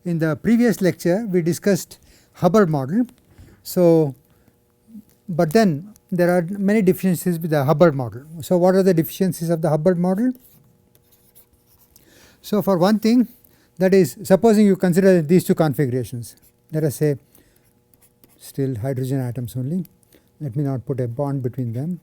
in the previous lecture we discussed Hubbard model. So, but then there are many deficiencies with the Hubbard model. So, what are the deficiencies of the Hubbard model? So, for one thing, that is, supposing you consider these two configurations, let us say still hydrogen atoms only, let me not put a bond between them.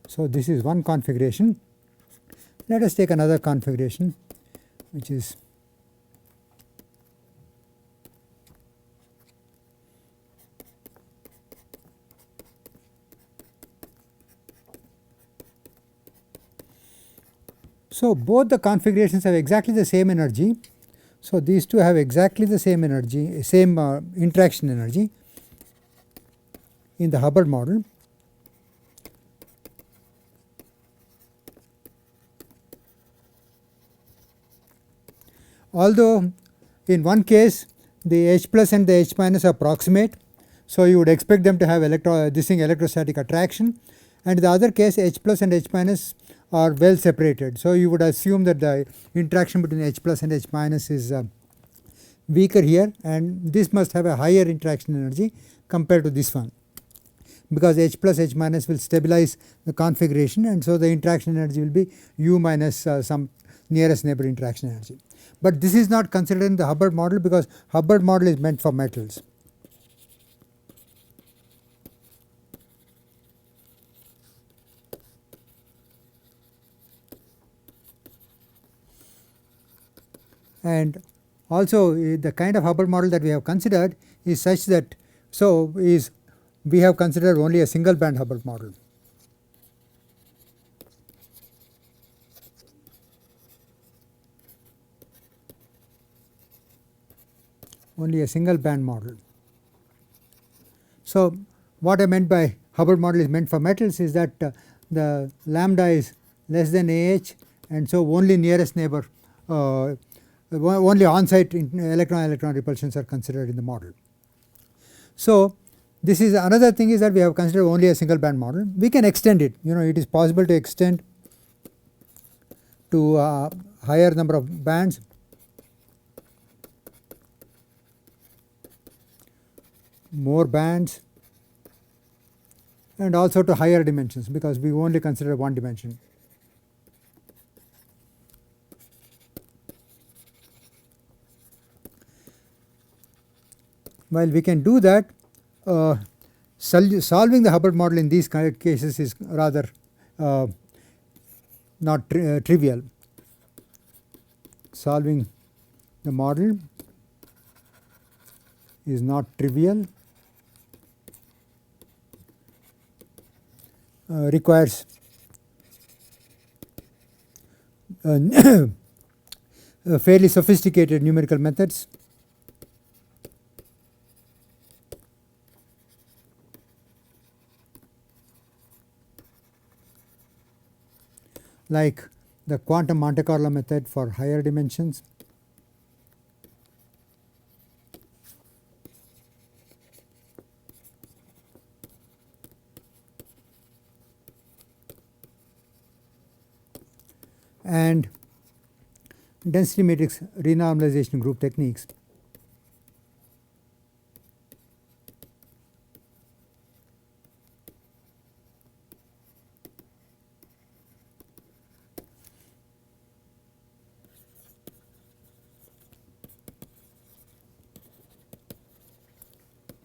So, this is one configuration. Let us take another configuration, which is so both the configurations have exactly the same energy. So, these two have exactly the same energy, same interaction energy in the Hubbard model. Although in one case the H plus and the H minus are proximate, so you would expect them to have electrostatic attraction, and in the other case H plus and H minus are well separated. So, you would assume that the interaction between H plus and H minus is weaker here, and this must have a higher interaction energy compared to this one, because H plus H minus will stabilize the configuration, and so the interaction energy will be U minus some nearest neighbor interaction energy. But this is not considered in the Hubbard model, because Hubbard model is meant for metals. And also the kind of Hubbard model that we have considered is such that, we have considered only a single band Hubbard model. Only a single band model. So, what I meant by Hubbard model is meant for metals is that the lambda is less than AH, and so only nearest neighbor, only on-site electron-electron repulsions are considered in the model. So, this is another thing is that we have considered only a single band model. We can extend it, it is possible to extend to a higher number of bands. More bands, and also to higher dimensions, because we only consider one dimension. While we can do that, solving the Hubbard model in these kind of cases is rather not trivial. Solving the model is not trivial. Requires fairly sophisticated numerical methods. Like the quantum Monte Carlo method for higher dimensions. And density matrix renormalization group techniques.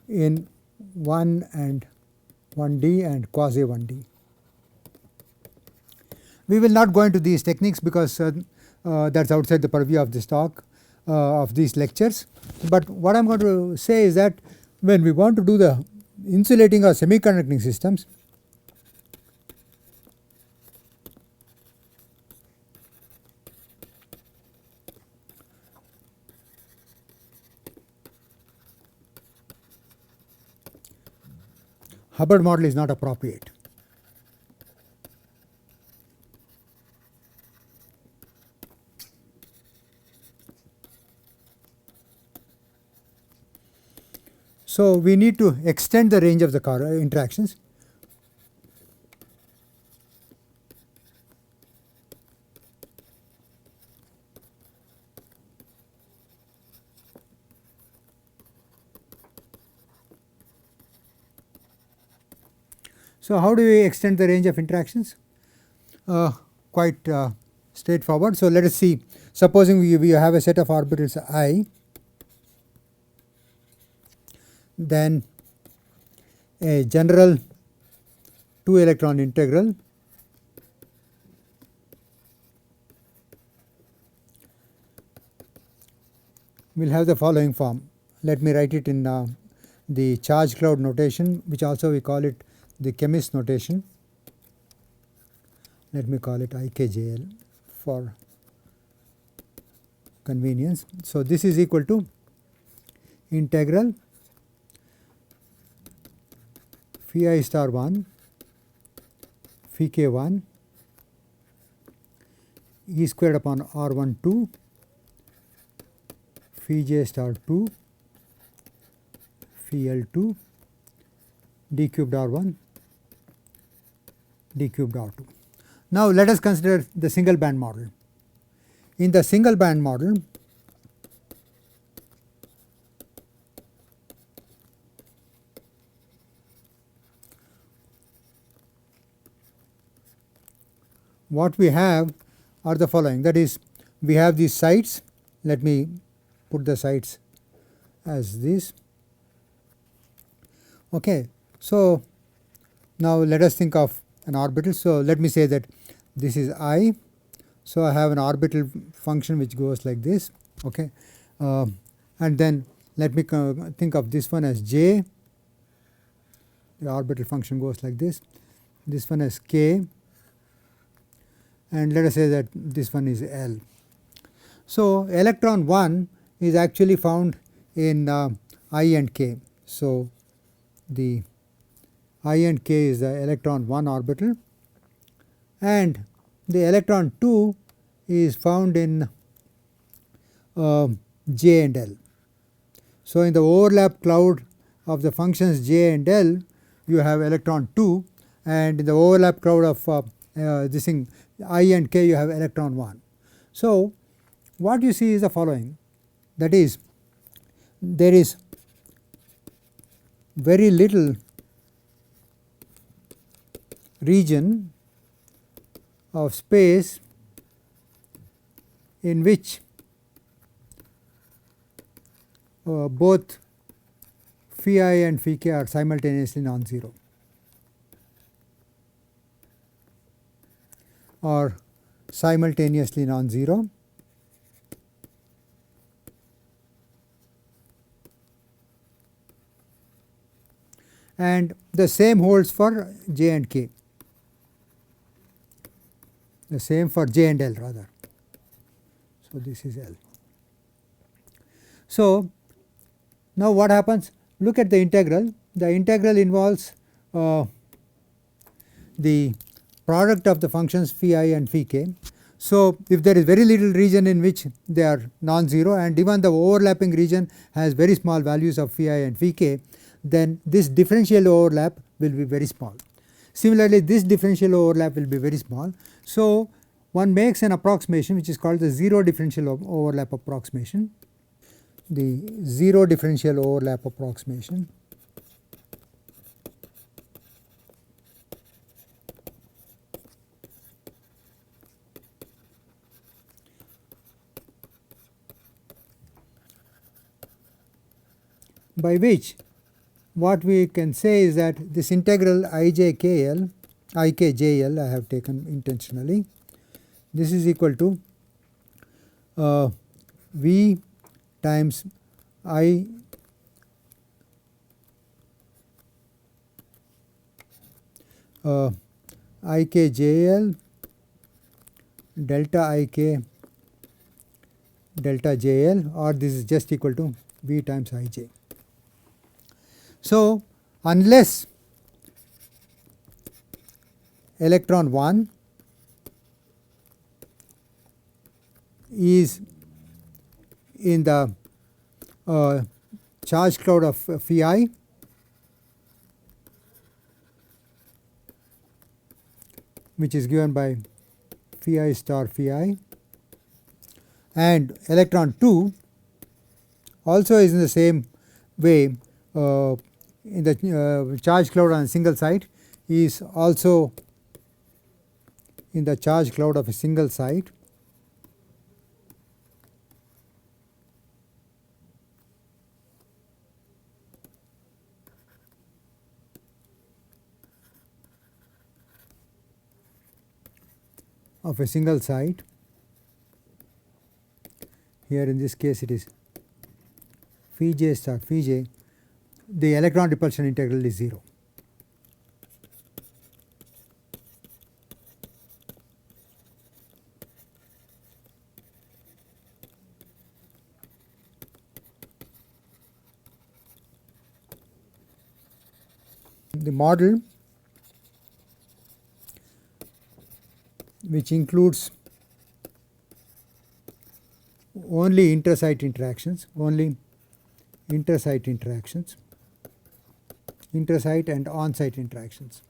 In 1 and 1D and quasi 1D. We will not go into these techniques because that is outside the purview of this talk, of these lectures. But what I am going to say is that when we want to do the insulating or semiconducting systems, Hubbard model is not appropriate. So we need to extend the range of the interactions. So how do we extend the range of interactions? Quite straightforward. So let us see, supposing we have a set of orbitals I, then a general 2 electron integral will have the following form. Let me write it in the charge cloud notation, which also we call it the chemist notation. Let me call it IKJL for convenience. So this is equal to integral phi I star 1 phi k 1 e squared upon r1 2 phi j star 2 phi l2 d cubed r1 d cubed r2. Now let us consider the single band model. In the single band model, what we have are the following, that is, we have these sites. Let me put the sites as this. Okay. So now let us think of an orbital. So let me say that this is I. So I have an orbital function which goes like this. Okay. And then let me think of this one as J. The orbital function goes like this. This one as K. And let us say that this one is L. So electron 1 is actually found in I and K. So the I and K is the electron 1 orbital, and the electron 2 is found in J and L. So in the overlap cloud of the functions J and L, you have electron 2, and in the overlap cloud of this thing I and K, you have electron 1. So what you see is the following, that is, there is very little region of space in which both phi I and phi k are simultaneously non-zero, or simultaneously non-zero, and the same holds for J and K, the same for J and L rather. So this is L. So now what happens? Look at the integral. The integral involves the product of the functions phi I and phi k. So if there is very little region in which they are non-zero, and even the overlapping region has very small values of phi I and phi k, then this differential overlap will be very small. Similarly, this differential overlap will be very small. So one makes an approximation which is called the zero differential overlap approximation. The zero differential overlap approximation by which what we can say is that this integral ikjl, ikjl I have taken intentionally, this is equal to v times I ikjl delta ik delta jl, or this is just equal to v times ij. So unless electron 1 is in the charge cloud of phi I, which is given by phi I star phi I, and electron 2 also is in the same way in the charge cloud on a single site is also in the charge cloud of a single site. Of a single site. Here in this case it is phi j star phi j, the electron repulsion integral is 0. The model, which includes only inter-site interactions, inter-site and on-site interactions.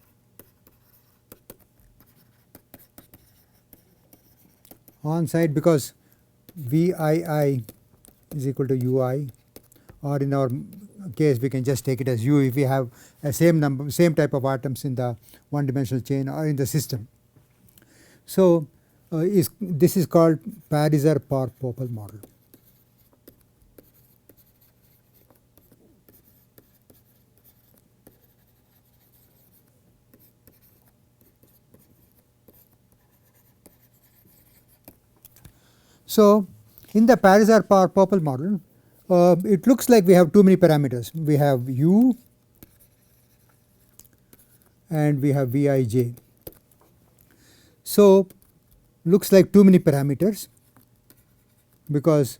On-site because VII is equal to UI, or in our case we can just take it as U if we have a same type of atoms in the one dimensional chain or in the system. So this is called Pariser-Parr-Pople model. So in the Pariser-Parr-Pople model, it looks like we have too many parameters. We have U and we have Vij. So looks like too many parameters, because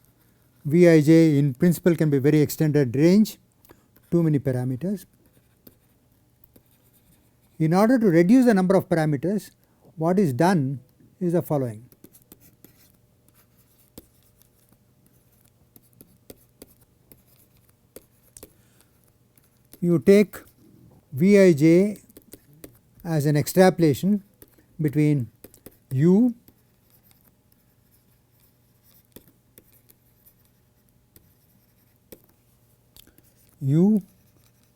Vij in principle can be very extended range, too many parameters. In order to reduce the number of parameters, what is done is the following. You take Vij as an extrapolation between U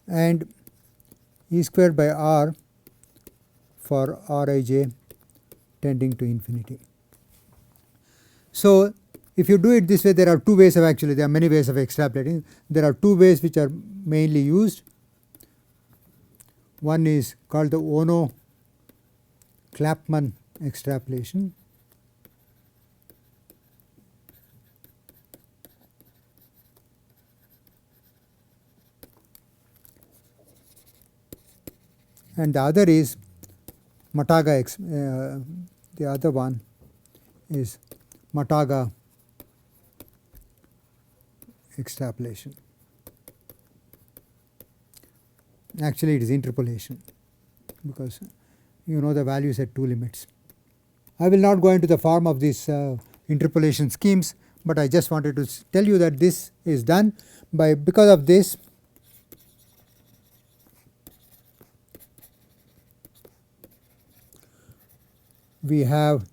and E squared by R for Rij tending to infinity. So if you do it this way, there are two ways of there are many ways of extrapolating. There are two ways which are mainly used. One is called the Ono-Klapman extrapolation. And the other is Mataga, the other one is Mataga extrapolation. Actually it is interpolation, because you know the values at two limits. I will not go into the form of these interpolation schemes, but I just wanted to tell you that this is done because of this. We have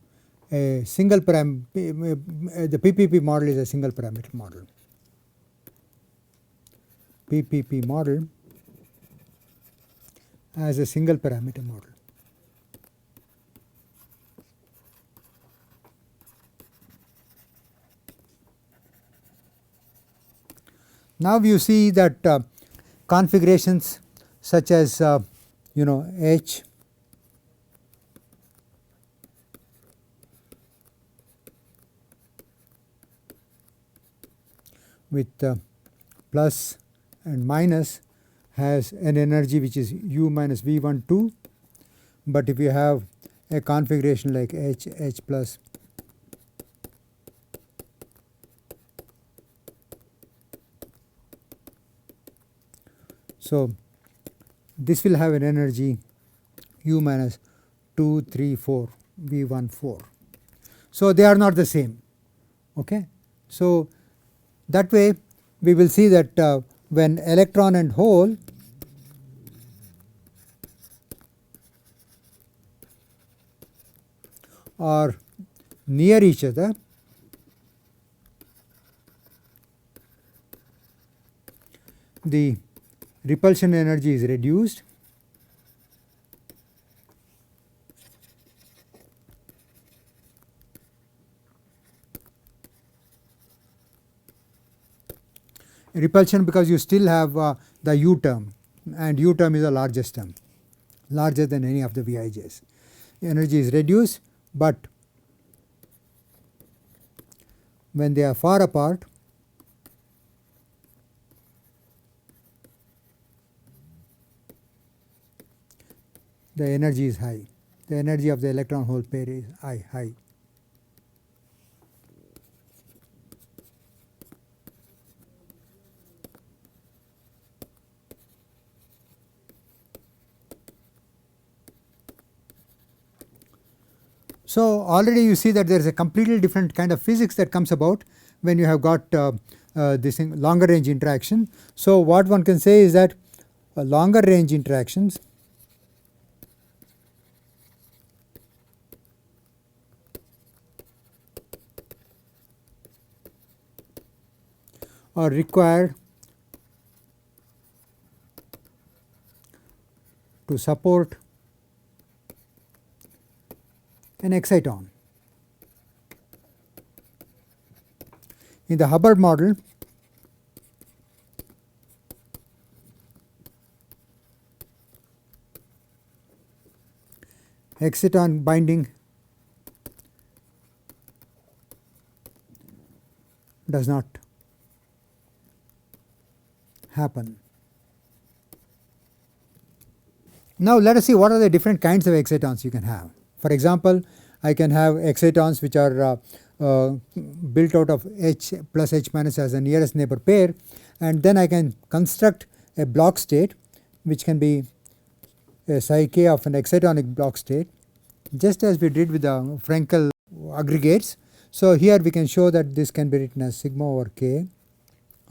a single the PPP model is a single parameter model. PPP model as a single parameter model. Now you see that configurations such as H with plus and minus has an energy which is U minus V12, but if you have a configuration like H plus, so this will have an energy U minus 2, 3, 4, V14. So they are not the same. Okay. So that way we will see that when electron and hole are near each other, the repulsion energy is reduced, repulsion because you still have the U term, and U term is the largest term, larger than any of the Vij's. Energy is reduced, but when they are far apart, the energy is high. The energy of the electron hole pair is high. So already you see that there is a completely different kind of physics that comes about when you have got this longer range interaction. So what one can say is that longer range interactions are required to support an exciton. In the Hubbard model, exciton binding does not happen. Now let us see what are the different kinds of excitons you can have. For example, I can have excitons which are built out of H plus H minus as a nearest neighbor pair, and then I can construct a block state which can be a psi k of an excitonic block state, just as we did with the Frenkel aggregates. So here we can show that this can be written as sigma over k,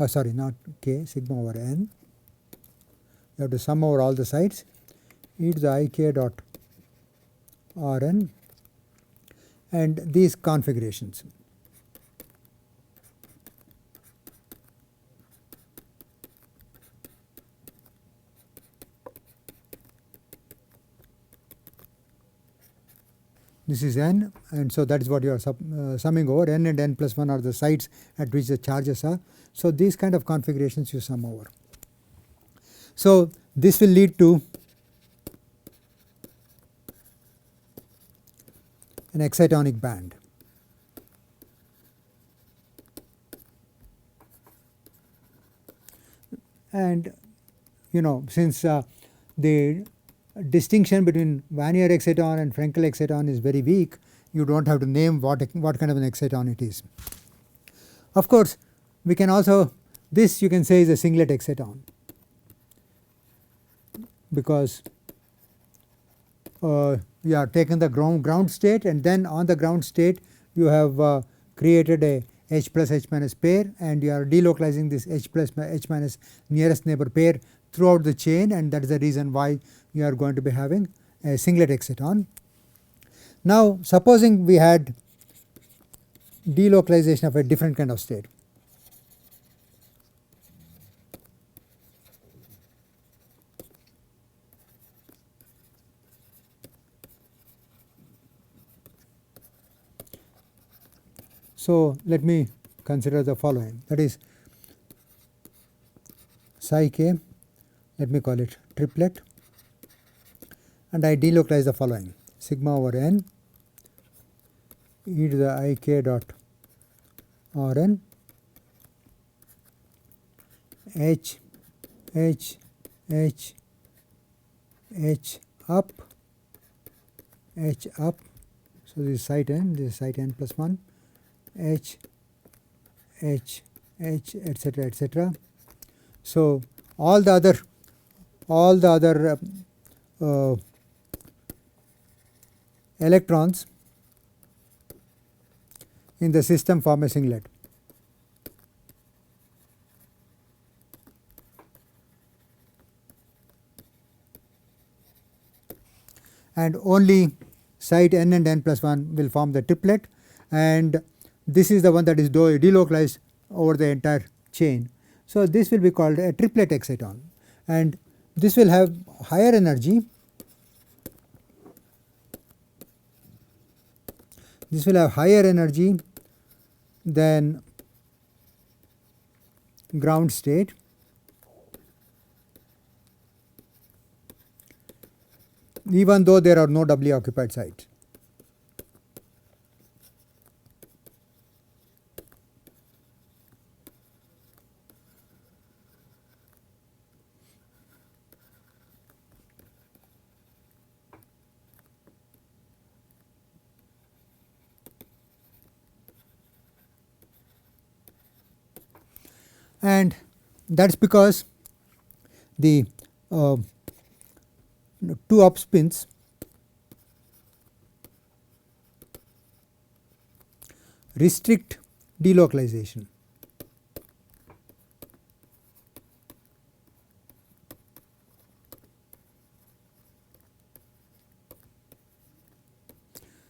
sorry, not k, sigma over n. You have to sum over all the sides, e to the I k dot R n, and these configurations. This is n, and so that is what you are summing over. N and n plus 1 are the sites at which the charges are. So these kind of configurations you sum over. So this will lead to an excitonic band. And you know, since the distinction between Wannier exciton and Frenkel exciton is very weak, you do not have to name what kind of an exciton it is. Of course, we can also, this you can say is a singlet exciton, because you have taken the ground state, and then on the ground state you have created a H plus H minus pair, and you are delocalizing this H plus H minus nearest neighbor pair throughout the chain, and that is the reason why you are going to be having a singlet exciton. Now supposing we had delocalization of a different kind of state. So let me consider the following, that is psi k, let me call it triplet, and I delocalize the following: sigma over n e to the I k dot R n H H H H up H up. So this is site n, this is site n plus 1, H H H, etc., etc. So all the other electrons in the system form a singlet. and only site n and n plus 1 will form the triplet, and this is the one that is delocalized over the entire chain. So this will be called a triplet exciton, and this will have higher energy. This will have higher energy than ground state, even though there are no doubly occupied sites. And that is because the two up spins restrict delocalization.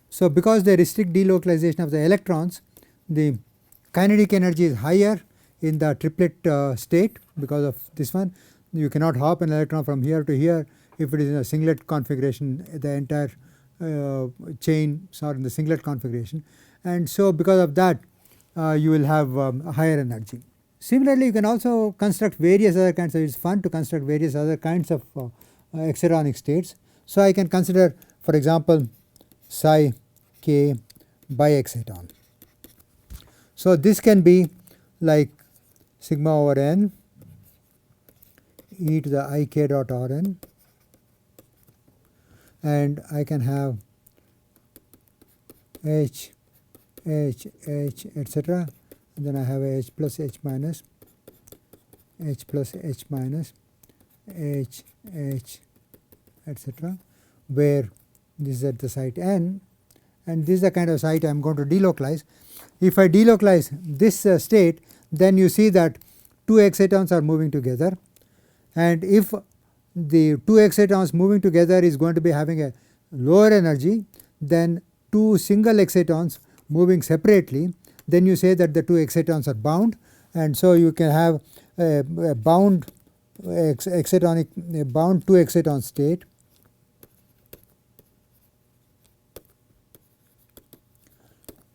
So because they restrict delocalization of the electrons, the kinetic energy is higher in the triplet state because of this one. You cannot hop an electron from here to here if it is in a singlet configuration. The entire chains are in the singlet configuration, and so because of that you will have higher energy. Similarly, you can also construct various other kinds of, it is fun to construct various other kinds of excitonic states. So I can consider, for example, psi k biexciton. So this can be like sigma over n e to the I k dot r n, and I can have h, etc. And then I have a h plus h minus, h plus h minus, h, etc., where this is at the site n, and this is the kind of site I am going to delocalize. If I delocalize this state, then you see that two excitons are moving together, and if the two excitons moving together is going to be having a lower energy than two single excitons moving separately, then you say that the two excitons are bound, and so you can have a bound excitonic, a bound two exciton state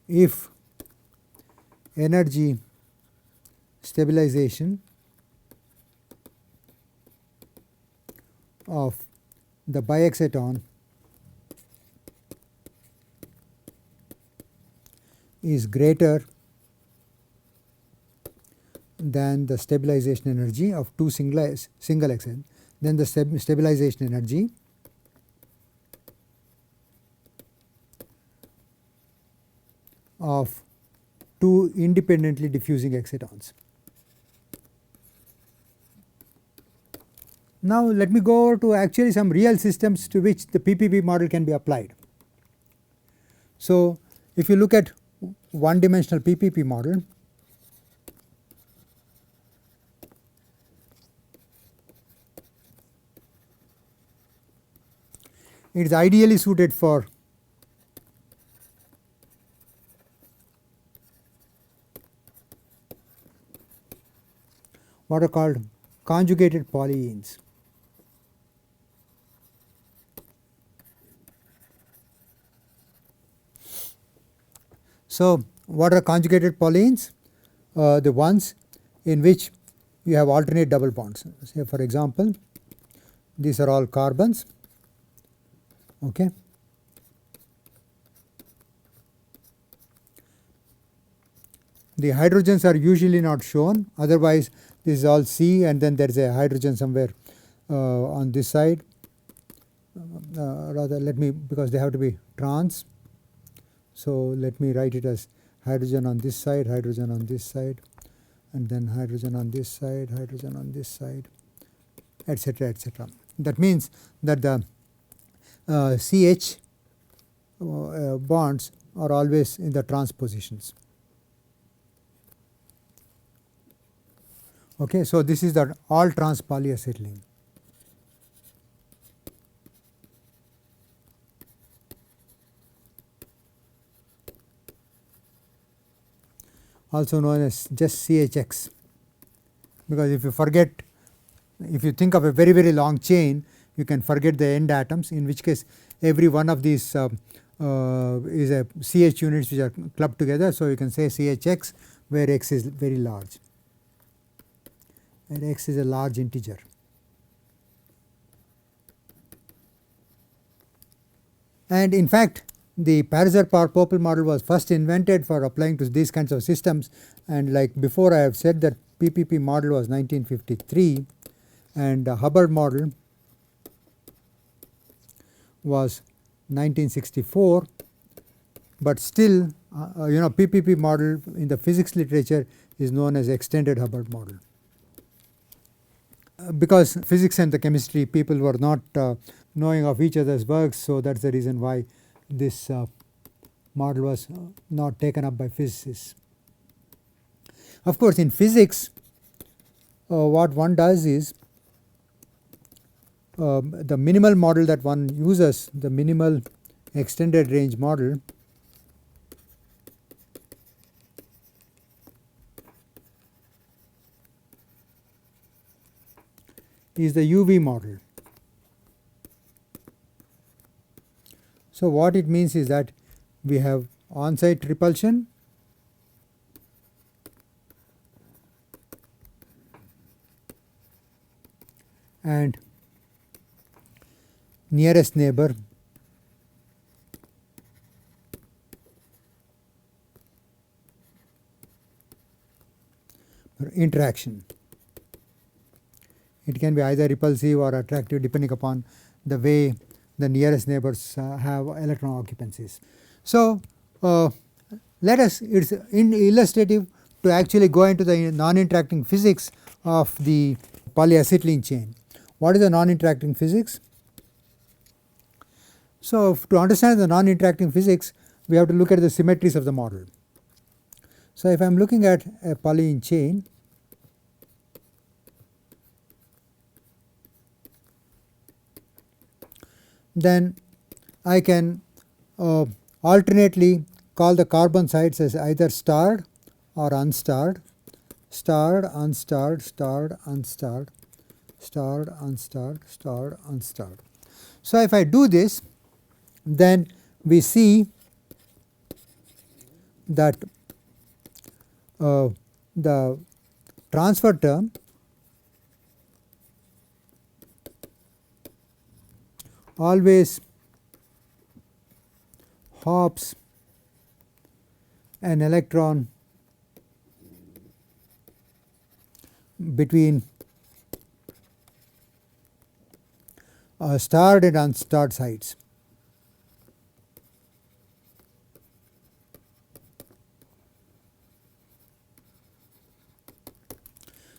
if energy stabilization of the biexciton is greater than the stabilization energy of two single exciton, then the stabilization energy of two independently diffusing excitons. Now let me go over to actually some real systems to which the PPP model can be applied. So if you look at one dimensional PPP model, it is ideally suited for what are called conjugated polyenes. So what are conjugated polyenes? The ones in which you have alternate double bonds. Say for example, these are all carbons, okay. The hydrogens are usually not shown, otherwise this is all C, and then there is a hydrogen somewhere on this side, rather let me, because they have to be trans. So let me write it as hydrogen on this side, hydrogen on this side, and then hydrogen on this side, hydrogen on this side, etc., etc. That means that the CH bonds are always in the trans positions. Okay, so this is the all trans polyacetylene. also known as just CHX, because if you think of a very very long chain, you can forget the end atoms, in which case every one of these is a CH units which are clubbed together. So you can say CHX, where x is very large, and x is a large integer. And in fact, the Pariser-Pople model was first invented for applying to these kinds of systems, and like before I have said that PPP model was 1953 and the Hubbard model was 1964, but still PPP model in the physics literature is known as extended Hubbard model. Because physics and the chemistry people were not knowing of each other's works, so that is the reason why this model was not taken up by physicists. Of course, in physics what one does is the minimal model that one uses, the minimal extended range model, is the UV model. So what it means is that we have on-site repulsion and nearest neighbor interaction. It can be either repulsive or attractive depending upon the way the nearest neighbors have electron occupancies. So let us, it is illustrative to actually go into the non-interacting physics of the polyacetylene chain. What is the non-interacting physics? So to understand the non-interacting physics, we have to look at the symmetries of the model. So if I am looking at a polyene chain, then I can alternately call the carbon sites as either starred or unstarred, starred, unstarred, starred, unstarred, starred, unstarred, starred, unstarred. So if I do this, then we see that the transfer term always hops an electron between starred and unstarred sites.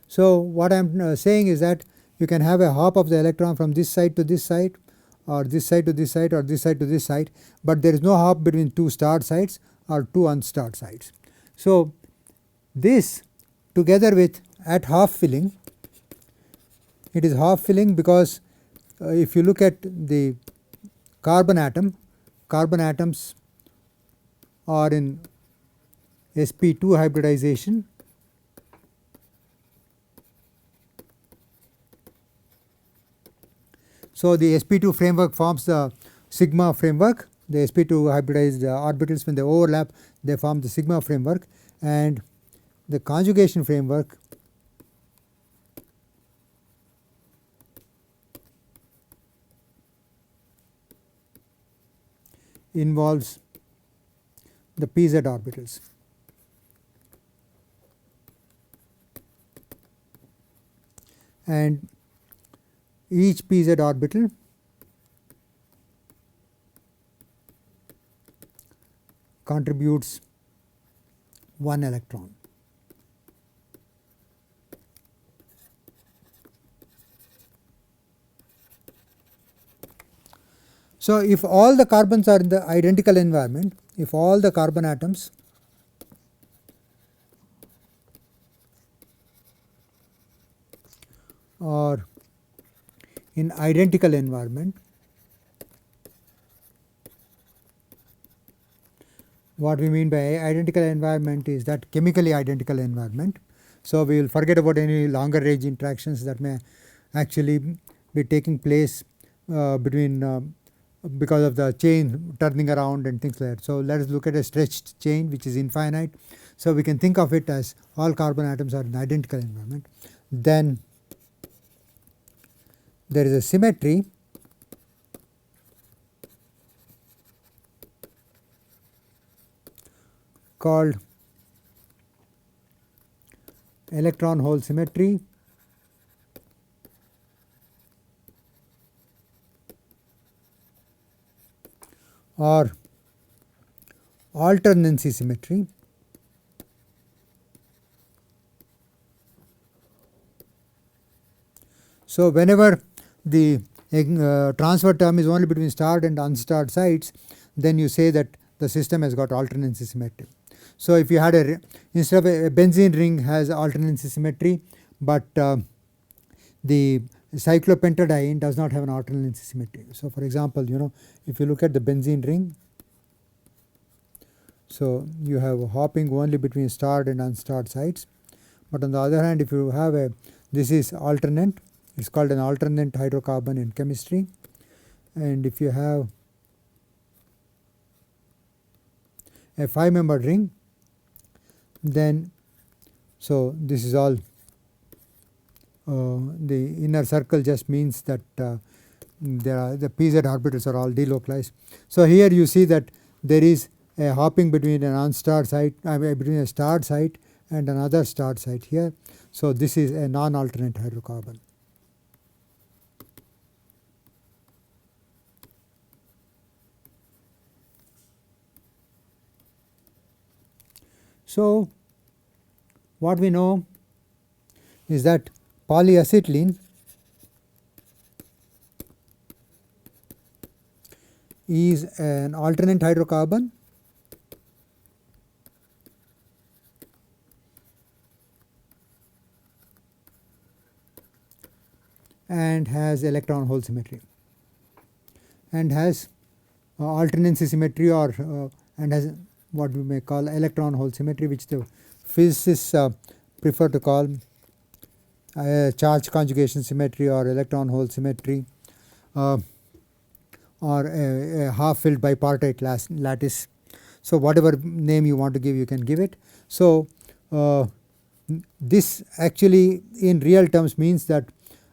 So what I am saying is that you can have a hop of the electron from this site to this site, or this side to this side, or this side to this side, but there is no hop between two starred sites or two unstarred sites. So this together with at half filling, it is half filling because if you look at the carbon atom, carbon atoms are in sp2 hybridization, so the sp2 framework forms the sigma framework. The sp2 hybridized orbitals, when they overlap, they form the sigma framework, and the conjugation framework involves the pz orbitals. And each pz orbital contributes one electron. So if all the carbons are in the identical environment, if all the carbon atoms are in identical environment, What we mean by identical environment is that chemically identical environment. So, we will forget about any longer range interactions that may actually be taking place between because of the chain turning around and things like that. So, let us look at a stretched chain which is infinite. So, we can think of it as all carbon atoms are in identical environment. Then there is a symmetry called electron hole symmetry, or alternancy symmetry. So, whenever the transfer term is only between starred and unstarred sites, then you say that the system has got alternancy symmetry. So, if you had instead of a benzene ring has alternancy symmetry, but the cyclopentadiene does not have an alternancy symmetry. So, for example, if you look at the benzene ring, so you have hopping only between starred and unstarred sites, but on the other hand, if you have this is alternate, it is called an alternate hydrocarbon in chemistry, and if you have a 5-membered ring, then so this is all the inner circle just means that there are the pz orbitals are all delocalized. So, here you see that there is a hopping between an unstarred site between a starred site and another starred site here. So, this is a non-alternate hydrocarbon. So, what we know is that polyacetylene is an alternate hydrocarbon and has electron hole symmetry and has alternancy symmetry or and has what we may call electron hole symmetry, which the physicists prefer to call charge conjugation symmetry or electron hole symmetry or a half filled bipartite lattice. So, whatever name you want to give, you can give it. So, this actually in real terms means that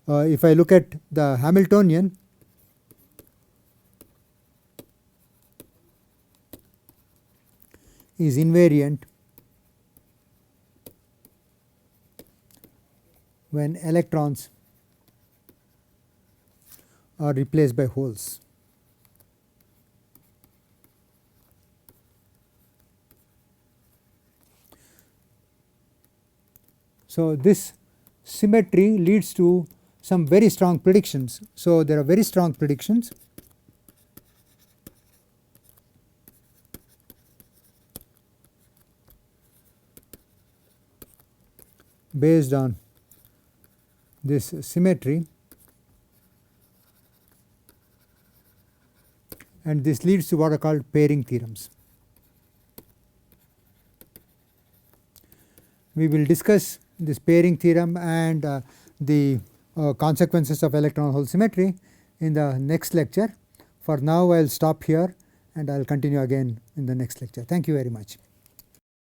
if I look at the Hamiltonian, is invariant when electrons are replaced by holes. So, this symmetry leads to some very strong predictions. So, there are very strong predictions based on this symmetry, and this leads to what are called pairing theorems. We will discuss this pairing theorem and the consequences of electron hole symmetry in the next lecture. For now, I will stop here and I will continue again in the next lecture. Thank you very much.